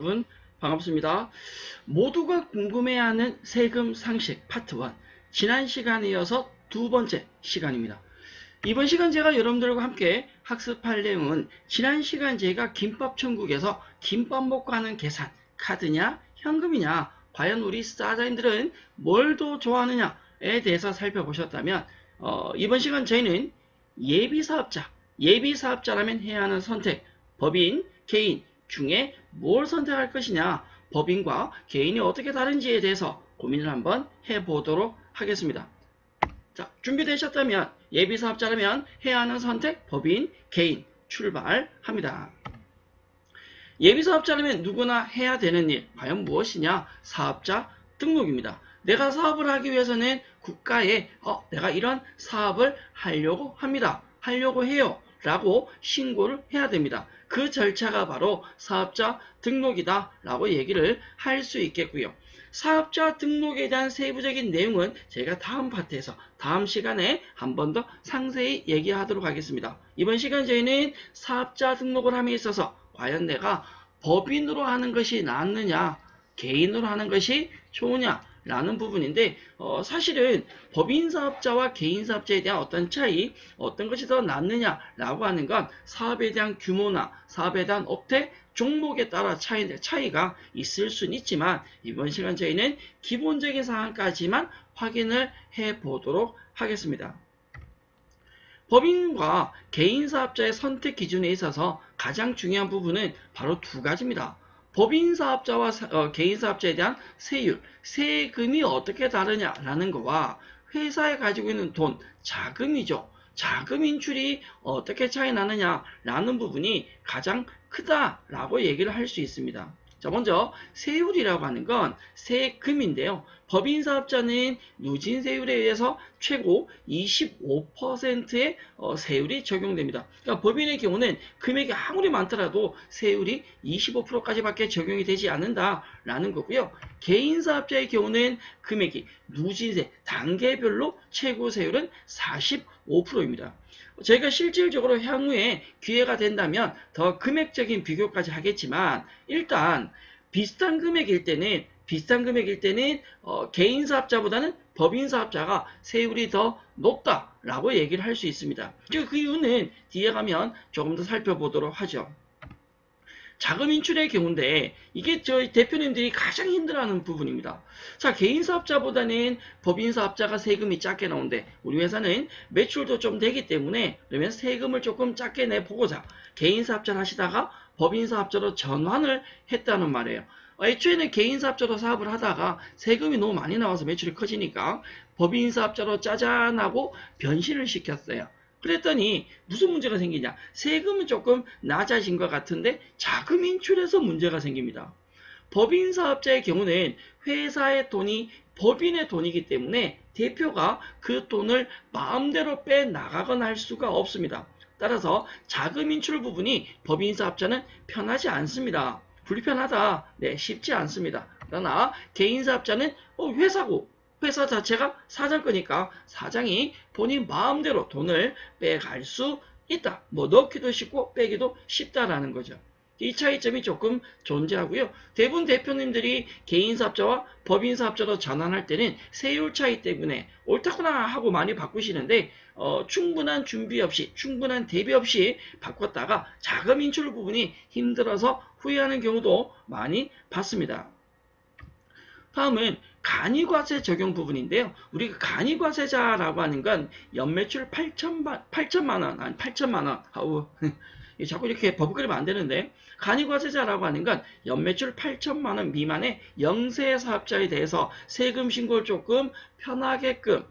여러분 반갑습니다. 모두가 궁금해하는 세금 상식 파트 1 지난 시간에 이어서 두 번째 시간입니다. 이번 시간 제가 여러분들과 함께 학습할 내용은 지난 시간 제가 김밥천국에서 김밥 먹고 하는 계산 카드냐 현금이냐 과연 우리 스타자인들은 뭘 더 좋아하느냐에 대해서 살펴보셨다면 이번 시간 저희는 예비사업자라면 해야 하는 선택 법인, 개인 중에 뭘 선택할 것이냐, 법인과 개인이 어떻게 다른지에 대해서 고민을 한번 해보도록 하겠습니다. 자, 준비되셨다면 예비사업자라면 해야 하는 선택, 법인, 개인 출발합니다. 예비사업자라면 누구나 해야 되는 일, 과연 무엇이냐? 사업자 등록입니다. 내가 사업을 하기 위해서는 국가에 내가 이런 사업을 하려고 합니다. 하려고 해요. 라고 신고를 해야 됩니다. 그 절차가 바로 사업자 등록이다 라고 얘기를 할 수 있겠고요. 사업자 등록에 대한 세부적인 내용은 제가 다음 파트에서 다음 시간에 한 번 더 상세히 얘기하도록 하겠습니다. 이번 시간 저희는 사업자 등록을 함에 있어서 과연 내가 법인으로 하는 것이 낫느냐 개인으로 하는 것이 좋으냐 라는 부분인데 사실은 법인사업자와 개인사업자에 대한 어떤 차이 어떤 것이 더 낫느냐 라고 하는 건 사업에 대한 규모나 사업에 대한 업태 종목에 따라 차이가 있을 수는 있지만 이번 시간 저희는 기본적인 사항까지만 확인을 해 보도록 하겠습니다. 법인과 개인사업자의 선택 기준에 있어서 가장 중요한 부분은 바로 두 가지입니다. 법인사업자와 개인사업자에 대한 세율, 세금이 어떻게 다르냐라는 거와 회사에 가지고 있는 돈, 자금이죠. 자금 인출이 어떻게 차이 나느냐라는 부분이 가장 크다라고 얘기를 할 수 있습니다. 자, 먼저 세율이라고 하는 건 세금인데요. 법인사업자는 누진세율에 의해서 최고 25%의 세율이 적용됩니다. 그러니까 법인의 경우는 금액이 아무리 많더라도 세율이 25%까지밖에 적용이 되지 않는다라는 거고요. 개인사업자의 경우는 금액이 누진세 단계별로 최고 세율은 45%입니다. 저희가 실질적으로 향후에 기회가 된다면 더 금액적인 비교까지 하겠지만 일단 비슷한 금액일 때는 개인사업자보다는 법인사업자가 세율이 더 높다라고 얘기를 할 수 있습니다. 그 이유는 뒤에 가면 조금 더 살펴보도록 하죠. 자금 인출의 경우인데 이게 저희 대표님들이 가장 힘들어하는 부분입니다. 자, 개인사업자보다는 법인사업자가 세금이 작게 나오는데 우리 회사는 매출도 좀 되기 때문에 그러면 세금을 조금 작게 내보고자 개인사업자를 하시다가 법인사업자로 전환을 했다는 말이에요. 애초에는 개인사업자로 사업을 하다가 세금이 너무 많이 나와서 매출이 커지니까 법인사업자로 짜잔하고 변신을 시켰어요. 그랬더니 무슨 문제가 생기냐? 세금은 조금 낮아진 것 같은데 자금 인출에서 문제가 생깁니다. 법인사업자의 경우는 회사의 돈이 법인의 돈이기 때문에 대표가 그 돈을 마음대로 빼나가거나 할 수가 없습니다. 따라서 자금 인출 부분이 법인사업자는 편하지 않습니다. 불편하다. 네, 쉽지 않습니다. 그러나 개인사업자는 회사고 회사 자체가 사장 거니까 사장이 본인 마음대로 돈을 빼갈 수 있다. 뭐 넣기도 쉽고 빼기도 쉽다라는 거죠. 이 차이점이 조금 존재하고요. 대부분 대표님들이 개인사업자와 법인사업자로 전환할 때는 세율 차이 때문에 옳다구나 하고 많이 바꾸시는데 충분한 준비 없이 충분한 대비 없이 바꿨다가 자금 인출 부분이 힘들어서 후회하는 경우도 많이 봤습니다. 다음은 간이과세 적용 부분인데요. 우리가 간이과세자라고 하는 건 연매출 8천만 원, 아니 8천만 원. 아우, 자꾸 이렇게 버벅거리면 안 되는데 간이과세자라고 하는 건 연매출 8천만 원 미만의 영세 사업자에 대해서 세금 신고를 조금 편하게끔,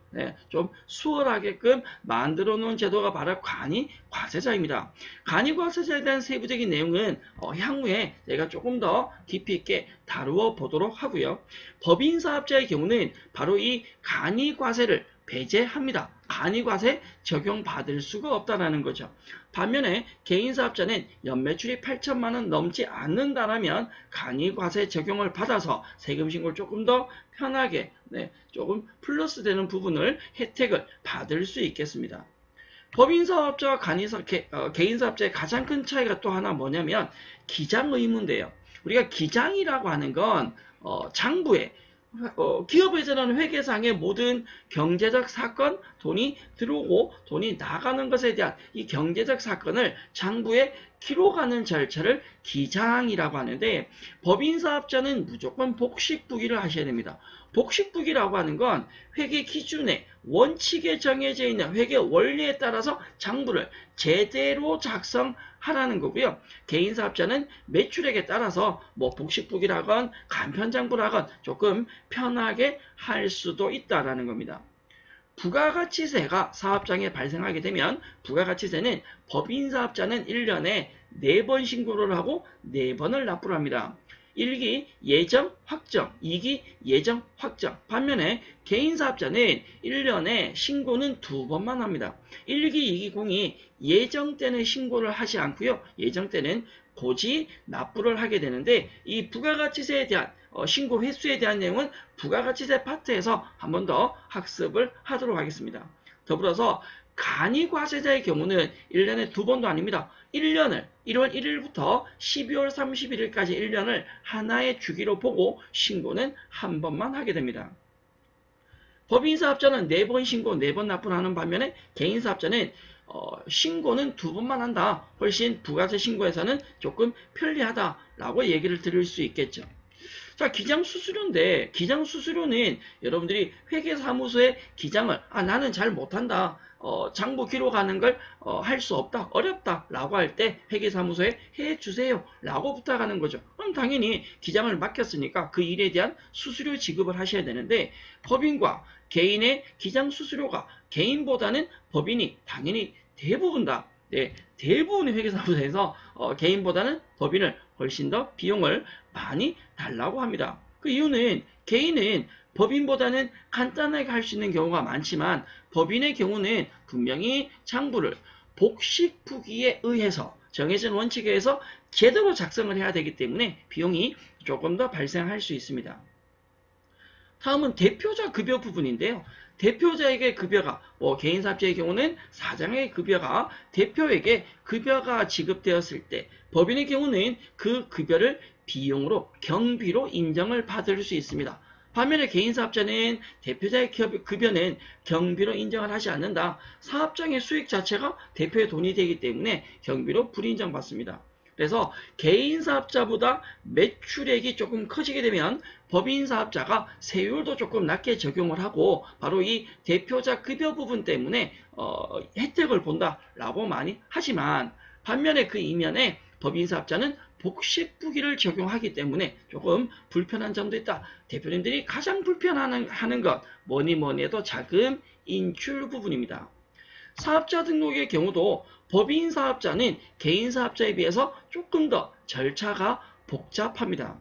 좀 수월하게끔 만들어 놓은 제도가 바로 간이과세자입니다. 간이과세자에 대한 세부적인 내용은 향후에 제가 조금 더 깊이 있게 다루어 보도록 하고요. 법인사업자의 경우는 바로 이 간이과세를 배제합니다. 간이과세 적용받을 수가 없다는 거죠. 반면에 개인사업자는 연매출이 8천만 원 넘지 않는다면 간이과세 적용을 받아서 세금 신고를 조금 더 편하게 조금 플러스 되는 부분을 혜택을 받을 수 있겠습니다. 법인사업자와 개인사업자의 가장 큰 차이가 또 하나 뭐냐면 기장 의무인데요. 우리가 기장이라고 하는 건 장부에 기업에서는 회계상의 모든 경제적 사건, 돈이 들어오고 돈이 나가는 것에 대한 이 경제적 사건을 장부에 기록하는 절차를 기장이라고 하는데, 법인사업자는 무조건 복식부기를 하셔야 됩니다. 복식부기라고 하는 건 회계 기준에 원칙에 정해져 있는 회계 원리에 따라서 장부를 제대로 작성하라는 거고요. 개인사업자는 매출액에 따라서 뭐 복식부기라건 간편장부라건 조금 편하게 할 수도 있다라는 겁니다. 부가가치세가 사업장에 발생하게 되면 부가가치세는 법인사업자는 1년에 4번 신고를 하고 4번을 납부를 합니다. 1기 예정 확정, 2기 예정 확정. 반면에 개인사업자는 1년에 신고는 2번만 합니다. 1기, 2기, 공이 예정 때는 신고를 하지 않고요. 예정 때는 고지 납부를 하게 되는데, 이 부가가치세에 대한 신고 횟수에 대한 내용은 부가가치세 파트에서 한 번 더 학습을 하도록 하겠습니다. 더불어서 간이과세자의 경우는 1년에 2번도 아닙니다. 1년을 1월 1일부터 12월 31일까지 1년을 하나의 주기로 보고 신고는 한 번만 하게 됩니다. 법인사업자는 4번 신고, 4번 납부를 하는 반면에 개인사업자는 신고는 2번만 한다. 훨씬 부가세 신고에서는 조금 편리하다라고 얘기를 드릴 수 있겠죠. 자, 기장수수료인데, 기장수수료는 여러분들이 회계사무소에 기장을 나는 잘 못한다, 장부 기록하는 걸 할 수 없다, 어렵다 라고 할 때 회계사무소에 해주세요 라고 부탁하는 거죠. 그럼 당연히 기장을 맡겼으니까 그 일에 대한 수수료 지급을 하셔야 되는데, 법인과 개인의 기장수수료가 개인보다는 법인이 당연히 대부분 다, 대부분의 회계사무소에서 개인보다는 법인을 훨씬 더 비용을 많이 달라고 합니다. 그 이유는 개인은 법인보다는 간단하게 할 수 있는 경우가 많지만, 법인의 경우는 분명히 장부를 복식부기에 의해서 정해진 원칙에 의해서 제대로 작성을 해야 되기 때문에 비용이 조금 더 발생할 수 있습니다. 다음은 대표자 급여 부분인데요. 대표자에게 급여가, 개인사업자의 경우는 사장의 급여가 대표에게 급여가 지급되었을 때, 법인의 경우는 그 급여를 비용으로, 경비로 인정을 받을 수 있습니다. 반면에 개인사업자는 대표자의 급여는 경비로 인정을 하지 않는다. 사업장의 수익 자체가 대표의 돈이 되기 때문에 경비로 불인정받습니다. 그래서 개인사업자보다 매출액이 조금 커지게 되면 법인사업자가 세율도 조금 낮게 적용을 하고, 바로 이 대표자 급여 부분 때문에 혜택을 본다라고 많이 하지만, 반면에 그 이면에 법인사업자는 복식부기를 적용하기 때문에 조금 불편한 점도 있다. 대표님들이 가장 불편하는 것, 뭐니 해도 자금 인출 부분입니다. 사업자 등록의 경우도 법인사업자는 개인사업자에 비해서 조금 더 절차가 복잡합니다.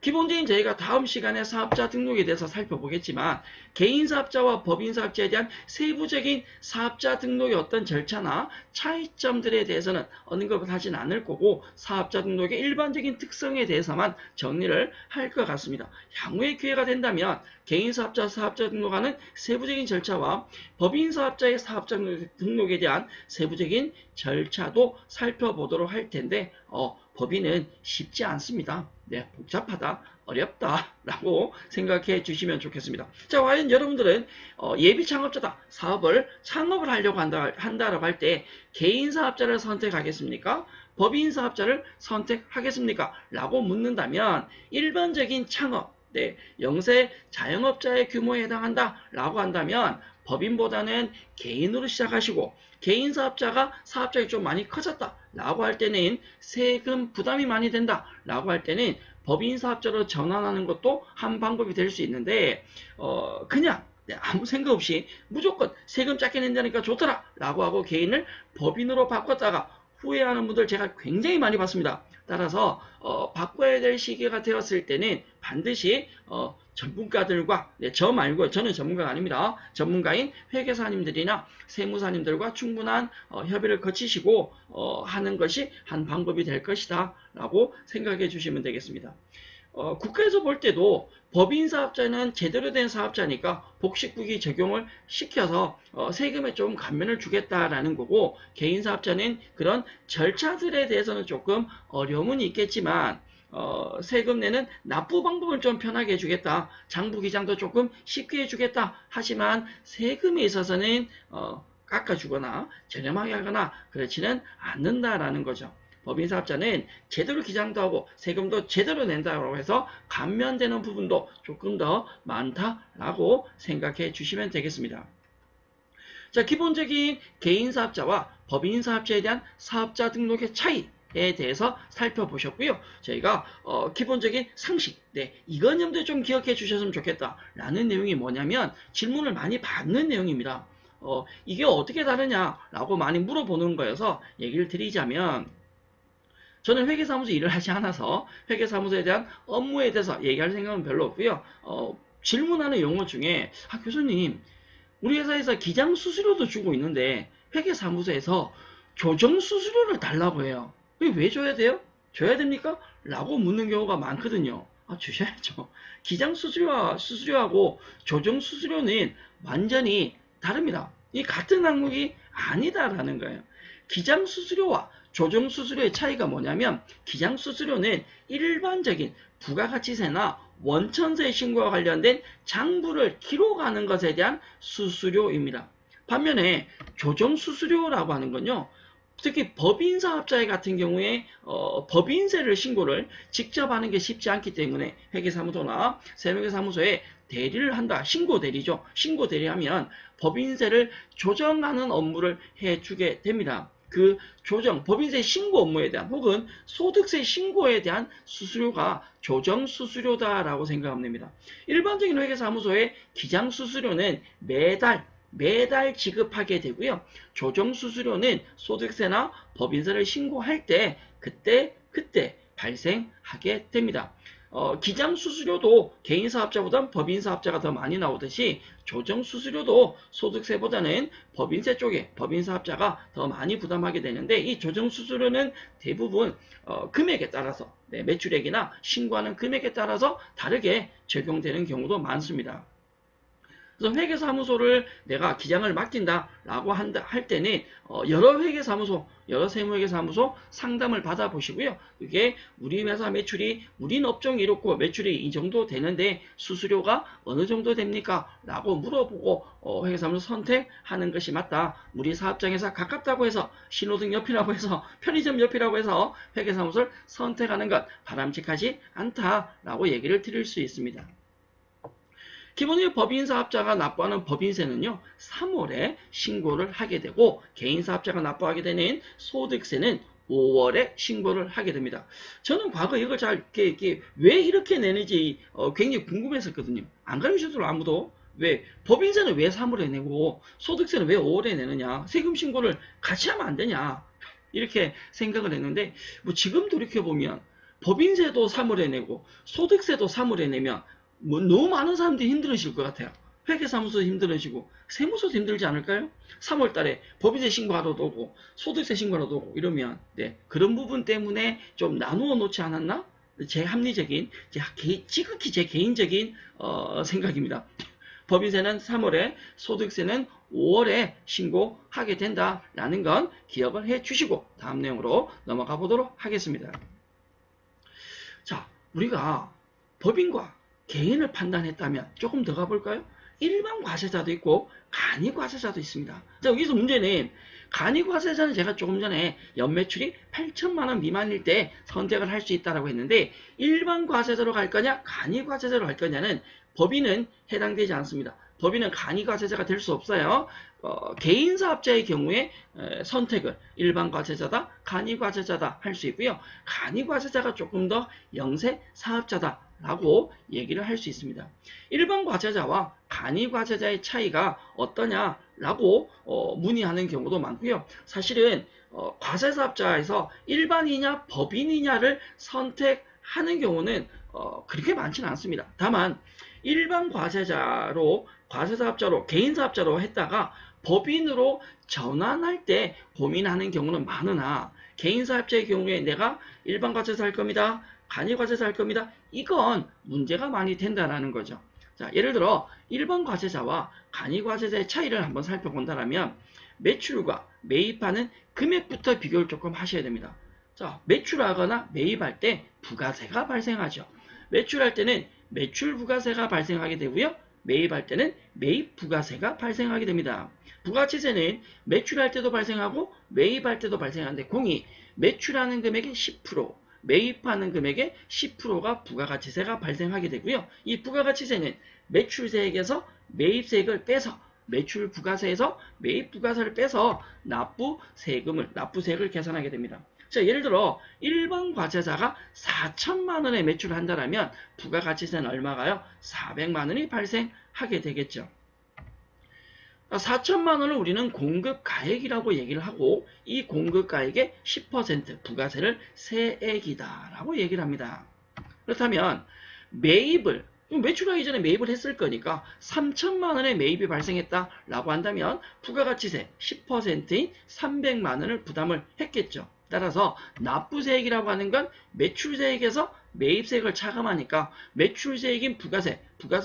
기본적인 저희가 다음 시간에 사업자 등록에 대해서 살펴보겠지만, 개인사업자와 법인사업자에 대한 세부적인 사업자 등록의 어떤 절차나 차이점들에 대해서는 언급을 하진 않을 거고, 사업자 등록의 일반적인 특성에 대해서만 정리를 할 것 같습니다. 향후에 기회가 된다면 개인사업자 사업자 등록하는 세부적인 절차와 법인사업자의 사업자 등록에 대한 세부적인 절차도 살펴보도록 할 텐데, 법인은 쉽지 않습니다. 복잡하다, 어렵다 라고 생각해 주시면 좋겠습니다. 자, 과연 여러분들은 예비 창업자다, 사업을 창업을 하려고 한다라고 할 때 개인 사업자를 선택하겠습니까? 법인 사업자를 선택하겠습니까? 라고 묻는다면, 일반적인 창업, 영세 자영업자의 규모에 해당한다 라고 한다면 법인보다는 개인으로 시작하시고, 개인 사업자가 사업장이 좀 많이 커졌다 라고 할 때는 세금 부담이 많이 된다 라고 할 때는 법인 사업자로 전환하는 것도 한 방법이 될 수 있는데, 그냥 아무 생각 없이 무조건 세금 작게 낸다니까 좋더라 라고 하고 개인을 법인으로 바꿨다가 후회하는 분들 제가 굉장히 많이 봤습니다. 따라서 바꿔야 될 시기가 되었을 때는 반드시 전문가들과, 저 말고 저는 전문가가 아닙니다. 전문가인 회계사님들이나 세무사님들과 충분한 협의를 거치시고 하는 것이 한 방법이 될 것이다 라고 생각해 주시면 되겠습니다. 국가에서 볼 때도 법인사업자는 제대로 된 사업자니까 복식부기 적용을 시켜서 세금에 좀 감면을 주겠다라는 거고, 개인사업자는 그런 절차들에 대해서는 조금 어려움은 있겠지만 세금 내는 납부 방법을 좀 편하게 해주겠다. 장부 기장도 조금 쉽게 해주겠다. 하지만 세금에 있어서는 깎아주거나 저렴하게 하거나 그렇지는 않는다라는 거죠. 법인사업자는 제대로 기장도 하고 세금도 제대로 낸다고 해서 감면되는 부분도 조금 더 많다라고 생각해 주시면 되겠습니다. 자, 기본적인 개인사업자와 법인사업자에 대한 사업자 등록의 차이에 대해서 살펴보셨고요. 저희가 기본적인 상식, 이건 염두에 좀 기억해 주셨으면 좋겠다라는 내용이 뭐냐면 질문을 많이 받는 내용입니다. 이게 어떻게 다르냐라고 많이 물어보는 거여서 얘기를 드리자면 저는 회계사무소 일을 하지 않아서 회계사무소에 대한 업무에 대해서 얘기할 생각은 별로 없고요. 질문하는 용어 중에 교수님 우리 회사에서 기장수수료도 주고 있는데 회계사무소에서 조정수수료를 달라고 해요. 왜 줘야 돼요? 줘야 됩니까? 라고 묻는 경우가 많거든요. 주셔야죠. 기장수수료하고 조정수수료는 완전히 다릅니다. 이 같은 항목이 아니다라는 거예요. 기장수수료와 조정수수료의 차이가 뭐냐면 기장수수료는 일반적인 부가가치세나 원천세 신고와 관련된 장부를 기록하는 것에 대한 수수료입니다. 반면에 조정수수료라고 하는 건요. 특히 법인사업자 같은 경우에 법인세를 신고를 직접 하는 게 쉽지 않기 때문에 회계사무소나 세무회계사무소에 대리를 한다. 신고대리죠. 신고대리하면 법인세를 조정하는 업무를 해주게 됩니다. 그 조정, 법인세 신고 업무에 대한 혹은 소득세 신고에 대한 수수료가 조정수수료다라고 생각하면 됩니다. 일반적인 회계사무소의 기장수수료는 매달 지급하게 되고요. 조정수수료는 소득세나 법인세를 신고할 때 그때 발생하게 됩니다. 기장수수료도 개인사업자보다는 법인사업자가 더 많이 나오듯이 조정수수료도 소득세보다는 법인세 쪽에 법인사업자가 더 많이 부담하게 되는데 이 조정수수료는 대부분 금액에 따라서 매출액이나 신고하는 금액에 따라서 다르게 적용되는 경우도 많습니다. 그래서 회계사무소를 내가 기장을 맡긴다라고 할 때는 여러 회계사무소, 여러 세무회계사무소 상담을 받아보시고요. 이게 우리 회사 매출이, 우린 업종이 이렇고 매출이 이 정도 되는데 수수료가 어느 정도 됩니까? 라고 물어보고 회계사무소 선택하는 것이 맞다. 우리 사업장에서 가깝다고 해서 신호등 옆이라고 해서 편의점 옆이라고 해서 회계사무소를 선택하는 것 바람직하지 않다라고 얘기를 드릴 수 있습니다. 기본적으로 법인사업자가 납부하는 법인세는요. 3월에 신고를 하게 되고 개인사업자가 납부하게 되는 소득세는 5월에 신고를 하게 됩니다. 저는 과거 이걸 왜 이렇게 내는지 굉장히 궁금했었거든요. 안 가르쳐줘도 아무도. 왜 법인세는 왜 3월에 내고 소득세는 왜 5월에 내느냐. 세금 신고를 같이 하면 안 되냐. 이렇게 생각을 했는데 지금 돌이켜보면 법인세도 3월에 내고 소득세도 3월에 내면 너무 많은 사람들이 힘들으실 것 같아요. 회계사무소도 힘들으시고 세무서도 힘들지 않을까요? 3월 달에 법인세 신고하러도 오고 소득세 신고하러도 오고 이러면 그런 부분 때문에 좀 나누어 놓지 않았나? 제 합리적인, 지극히 제 개인적인 생각입니다. 법인세는 3월에 소득세는 5월에 신고하게 된다라는 건 기억을 해 주시고 다음 내용으로 넘어가 보도록 하겠습니다. 자, 우리가 법인과 개인을 판단했다면 조금 더 가볼까요? 일반 과세자도 있고 간이 과세자도 있습니다. 자, 여기서 문제는 간이 과세자는 제가 조금 전에 연매출이 8천만 원 미만일 때 선택을 할 수 있다고 했는데 일반 과세자로 갈 거냐 간이 과세자로 갈 거냐는 법인은 해당되지 않습니다. 법인은 간이 과세자가 될 수 없어요. 개인 사업자의 경우에 선택을 일반 과세자다, 간이 과세자다 할 수 있고요. 간이 과세자가 조금 더 영세 사업자다 라고 얘기를 할 수 있습니다. 일반 과세자와 간이 과세자의 차이가 어떠냐라고 문의하는 경우도 많고요. 사실은 과세사업자에서 일반이냐 법인이냐를 선택하는 경우는 그렇게 많지는 않습니다. 다만 일반 과세자로 과세사업자로 개인사업자로 했다가 법인으로 전환할 때 고민하는 경우는 많으나 개인사업자의 경우에 내가 일반 과세사 할 겁니다. 간이 과세사 할 겁니다. 이건 문제가 많이 된다는 거죠. 자, 예를 들어 일반 과세자와 간이 과세자의 차이를 한번 살펴본다면 매출과 매입하는 금액부터 비교를 조금 하셔야 됩니다. 자, 매출하거나 매입할 때 부가세가 발생하죠. 매출할 때는 매출 부가세가 발생하게 되고요. 매입할 때는 매입 부가세가 발생하게 됩니다. 부가치세는 매출할 때도 발생하고 매입할 때도 발생하는데 공이 매출하는 금액의 10%, 매입하는 금액의 10%가 부가가치세가 발생하게 되고요. 이 부가가치세는 매출세액에서 매입세액을 빼서 매출 부가세에서 매입 부가세를 빼서 납부세액을 계산하게 됩니다. 자, 예를 들어 일반 과세자가 4천만 원의 매출을 한다면 부가가치세는 얼마가요? 400만 원이 발생하게 되겠죠. 4천만 원을 우리는 공급가액이라고 얘기를 하고 이 공급가액의 10% 부가세를 세액이다라고 얘기를 합니다. 그렇다면 매입을 매출하기 전에 매입을 했을 거니까 3천만 원의 매입이 발생했다라고 한다면 부가가치세 10%인 300만 원을 부담을 했겠죠. 따라서 납부세액이라고 하는 건 매출세액에서 매입세액을 차감하니까 매출세액인 부가세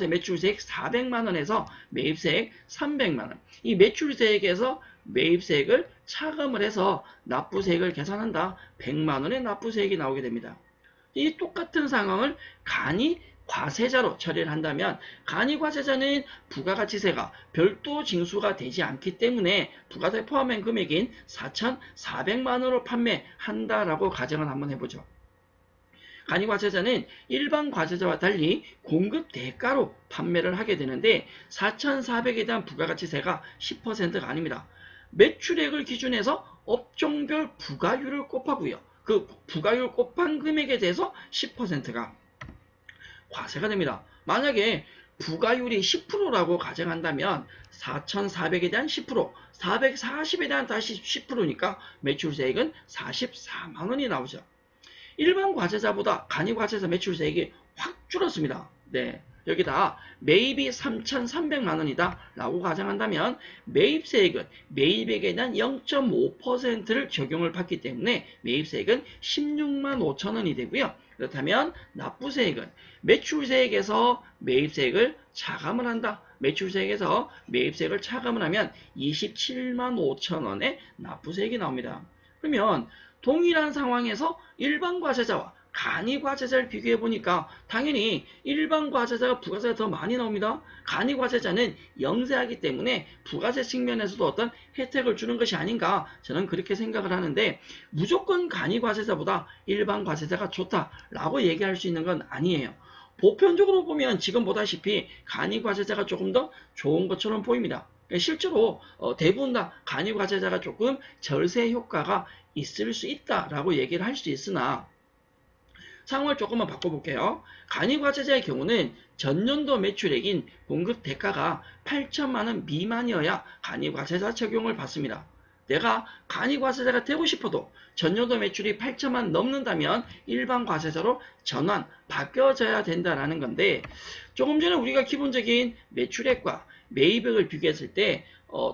매출세액 400만 원에서 매입세액 300만 원. 이 매출세액에서 매입세액을 차감을 해서 납부세액을 계산한다. 100만 원의 납부세액이 나오게 됩니다. 이 똑같은 상황을 간이과세자로 처리를 한다면 간이과세자는 부가가치세가 별도 징수가 되지 않기 때문에 부가세 포함한 금액인 4,400만 원으로 판매한다라고 가정을 한번 해보죠. 간이과세자는 일반 과세자와 달리 공급 대가로 판매를 하게 되는데 4,400에 대한 부가가치세가 10%가 아닙니다. 매출액을 기준해서 업종별 부가율을 곱하고요. 그 부가율 곱한 금액에 대해서 10%가 과세가 됩니다. 만약에 부가율이 10%라고 가정한다면 4,400에 대한 10%, 440에 대한 다시 10%니까 매출세액은 44만 원이 나오죠. 일반 과세자보다 간이과세자 매출세액이 확 줄었습니다. 네, 여기다 매입이 3,300만 원이다 라고 가정한다면 매입세액은 매입액에 대한 0.5%를 적용을 받기 때문에 매입세액은 16만 5천 원이 되고요. 그렇다면 납부세액은 매출세액에서 매입세액을 차감을 한다. 매출세액에서 매입세액을 차감을 하면 27만 5천 원의 납부세액이 나옵니다. 그러면 동일한 상황에서 일반 과세자와 간이과세자를 비교해보니까 당연히 일반 과세자가 부가세가 더 많이 나옵니다. 간이과세자는 영세하기 때문에 부가세 측면에서도 어떤 혜택을 주는 것이 아닌가 저는 그렇게 생각을 하는데 무조건 간이과세자보다 일반 과세자가 좋다라고 얘기할 수 있는 건 아니에요. 보편적으로 보면 지금 보다시피 간이과세자가 조금 더 좋은 것처럼 보입니다. 실제로 대부분 다 간이과세자가 조금 절세 효과가 있을 수 있다라고 얘기를 할 수 있으나 상황을 조금만 바꿔볼게요. 간이과세자의 경우는 전년도 매출액인 공급 대가가 8천만 원 미만이어야 간이과세자 적용을 받습니다. 내가 간이과세자가 되고 싶어도 전년도 매출이 8천만 원 넘는다면 일반 과세자로 전환, 바뀌어져야 된다라는 건데 조금 전에 우리가 기본적인 매출액과 매입액을 비교했을 때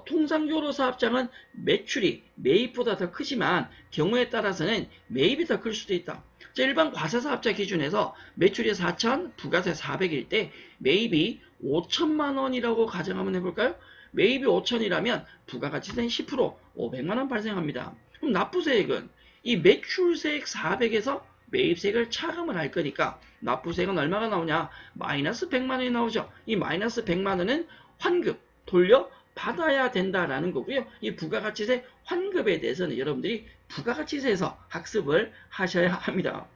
통상적으로 사업장은 매출이 매입보다 더 크지만 경우에 따라서는 매입이 더 클 수도 있다. 일반 과세사업자 기준에서 매출이 4천, 부가세 400일 때 매입이 5천만 원이라고 가정하면 해볼까요? 매입이 5천이라면 부가가치세는 10%, 500만 원 발생합니다. 그럼 납부세액은 이 매출세액 400에서 매입세액을 차감을 할 거니까 납부세액은 얼마가 나오냐? 마이너스 100만 원이 나오죠. 이 마이너스 100만 원은 환급, 돌려 받아야 된다라는 거고요. 이 부가가치세 환급에 대해서는 여러분들이 부가가치세에서 학습을 하셔야 합니다.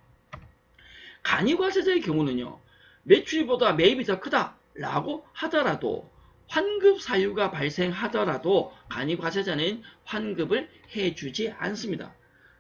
간이과세자의 경우는요. 매출보다 매입이 더 크다라고 하더라도 환급 사유가 발생하더라도 간이과세자는 환급을 해주지 않습니다.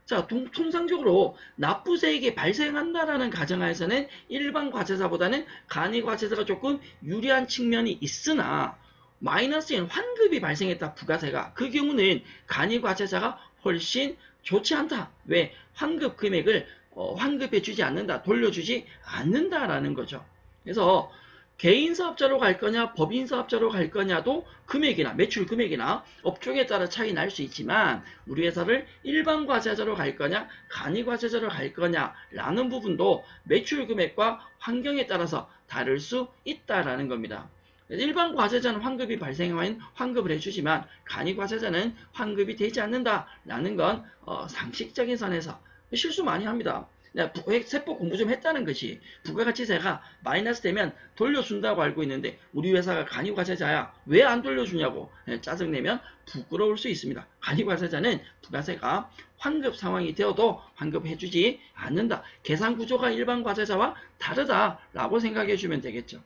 자, 통상적으로 납부세액이 발생한다라는 가정하에서는 일반 과세자보다는 간이과세자가 조금 유리한 측면이 있으나 마이너스인 환급이 발생했다 부가세가 그 경우는 간이과세자가 훨씬 좋지 않다. 왜? 환급 금액을 환급해 주지 않는다. 돌려주지 않는다라는 거죠. 그래서 개인사업자로 갈 거냐 법인사업자로 갈 거냐도 금액이나 매출 금액이나 업종에 따라 차이 날 수 있지만 우리 회사를 일반 과세자로 갈 거냐 간이과세자로 갈 거냐라는 부분도 매출 금액과 환경에 따라서 다를 수 있다라는 겁니다. 일반 과세자는 환급이 발생하면 환급을 해주지만 간이과세자는 환급이 되지 않는다라는 건 상식적인 선에서 실수 많이 합니다. 내가 세법 공부 좀 했다는 것이 부가가치세가 마이너스 되면 돌려준다고 알고 있는데 우리 회사가 간이과세자야 왜 안 돌려주냐고 짜증내면 부끄러울 수 있습니다. 간이과세자는 부가세가 환급 상황이 되어도 환급해주지 않는다. 계산 구조가 일반 과세자와 다르다라고 생각해 주면 되겠죠.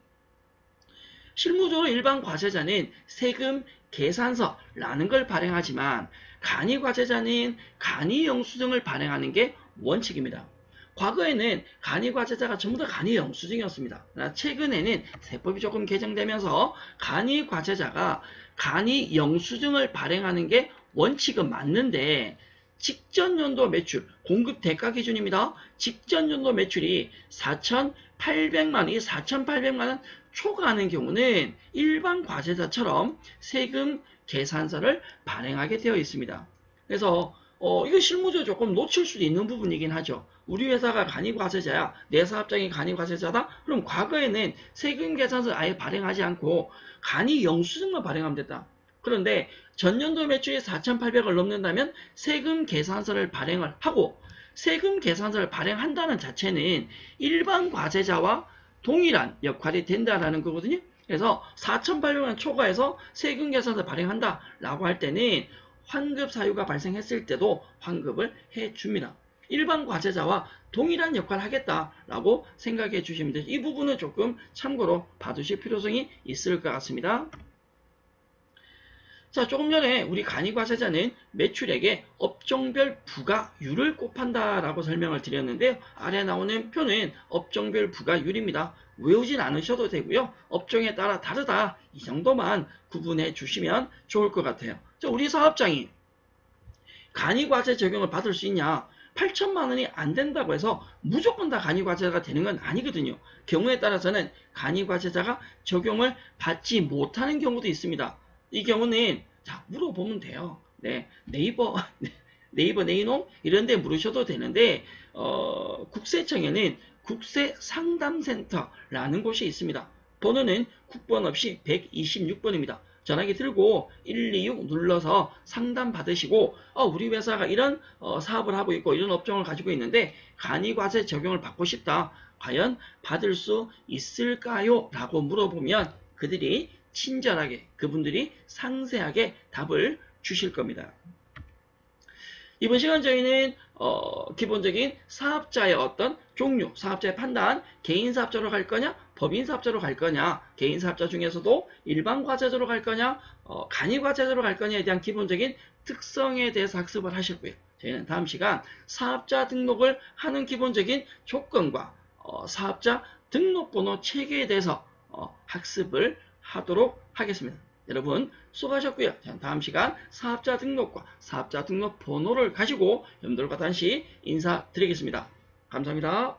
실무적으로 일반 과세자는 세금 계산서라는 걸 발행하지만 간이과세자는 간이영수증을 발행하는 게 원칙입니다. 과거에는 간이과세자가 전부 다 간이영수증이었습니다. 최근에는 세법이 조금 개정되면서 간이과세자가 간이영수증을 발행하는 게 원칙은 맞는데 직전 연도 매출, 공급 대가 기준입니다. 직전 연도 매출이 4,800만, 이 4,800만 원 초과하는 경우는 일반 과세자처럼 세금 계산서를 발행하게 되어 있습니다. 그래서 이거 실무적으로 조금 놓칠 수도 있는 부분이긴 하죠. 우리 회사가 간이과세자야, 내 사업장이 간이과세자다? 그럼 과거에는 세금 계산서 아예 발행하지 않고 간이영수증만 발행하면 됐다. 그런데 전년도 매출이 4,800을 넘는다면 세금 계산서를 발행을 하고 세금 계산서를 발행한다는 자체는 일반 과세자와 동일한 역할이 된다라는 거거든요. 그래서 4,800원 초과해서 세금 계산서 발행한다라고 할 때는 환급 사유가 발생했을 때도 환급을 해줍니다. 일반 과세자와 동일한 역할을 하겠다라고 생각해 주시면 되죠. 이 부분은 조금 참고로 봐두실 필요성이 있을 것 같습니다. 자, 조금 전에 우리 간이과세자는 매출액에 업종별 부가율을 곱한다라고 설명을 드렸는데요. 아래 나오는 표는 업종별 부가율입니다. 외우진 않으셔도 되고요. 업종에 따라 다르다. 이 정도만 구분해 주시면 좋을 것 같아요. 자, 우리 사업장이 간이과세 적용을 받을 수 있냐? 8천만 원이 안 된다고 해서 무조건 다 간이과세자가 되는 건 아니거든요. 경우에 따라서는 간이과세자가 적용을 받지 못하는 경우도 있습니다. 이 경우는 자 물어보면 돼요. 네, 네이버 네이노 이런 데 물으셔도 되는데 국세청에는 국세상담센터라는 곳이 있습니다. 번호는 국번 없이 126번입니다. 전화기 들고 126 눌러서 상담 받으시고 우리 회사가 이런 사업을 하고 있고 이런 업종을 가지고 있는데 간이과세 적용을 받고 싶다. 과연 받을 수 있을까요? 라고 물어보면 그들이 친절하게 그분들이 상세하게 답을 주실 겁니다. 이번 시간 저희는 기본적인 사업자의 어떤 종류, 사업자의 판단, 개인사업자로 갈 거냐, 법인사업자로 갈 거냐, 개인사업자 중에서도 일반과세자로 갈 거냐, 간이과세자로 갈 거냐에 대한 기본적인 특성에 대해서 학습을 하셨고요. 저희는 다음 시간 사업자 등록을 하는 기본적인 조건과 사업자 등록번호 체계에 대해서 학습을 하도록 하겠습니다. 여러분 수고하셨고요. 다음 시간 사업자 등록과 사업자 등록 번호를 가지고 여러분들과 다시 인사드리겠습니다. 감사합니다.